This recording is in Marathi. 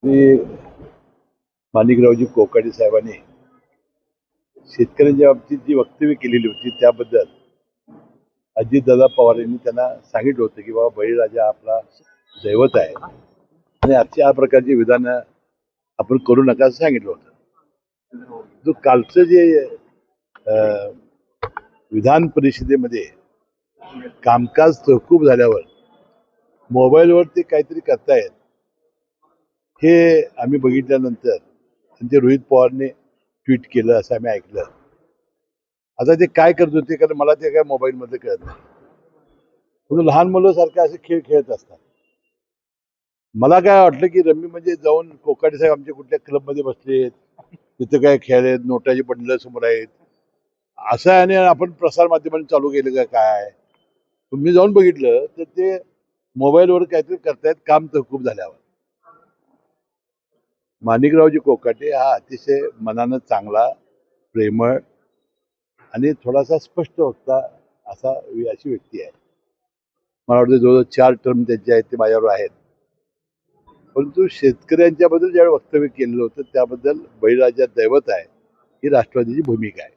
श्री माणिकरावजी कोकाटे साहेबांनी शेतकऱ्यांच्या बाबतीत जी वक्तव्य केलेली होती त्याबद्दल अजितदादा पवार यांनी त्यांना सांगितलं होतं की बाबा बळीराजा आपला दैवत आहे आणि अशा प्रकारची विधानं आपण करू नका असं सांगितलं होतं. जो कालचं जे अं, विधान परिषदेमध्ये कामकाज तहकूब झाल्यावर मोबाईलवर ते काहीतरी करतायत हे आम्ही बघितल्यानंतर म्हणजे रोहित पवारने ट्विट केलं असं आम्ही ऐकलं. आता ते काय करत होते कारण मला ते काय मोबाईलमध्ये कळत नाही. म्हणून लहान मुलं सारखं असे खेळ खेळत असतात. मला काय वाटलं की रम्मी म्हणजे जाऊन कोकाटे साहेब आमच्या कुठल्या क्लबमध्ये बसलेत, तिथं काय खेळ आहेत, नोटाची बंडलं समोर आहेत असं आहे आणि आपण प्रसार माध्यमांनी चालू केलं का काय. मी जाऊन बघितलं तर ते मोबाईलवर काहीतरी करतायत काम तहकूब झाल्यावर. माणिकरावजी कोकाटे हा अतिशय मनानं चांगला, प्रेमळ आणि थोडासा स्पष्ट वक्ता अशी व्यक्ती आहे. मला वाटतं जवळजवळ 4 टर्म त्यांचे आहेत ते माझ्यावर आहेत. परंतु शेतकऱ्यांच्या बद्दल ज्यावेळी वक्तव्य केलेलं होतं त्याबद्दल बळीराजा दैवत आहे ही राष्ट्रवादीची भूमिका आहे.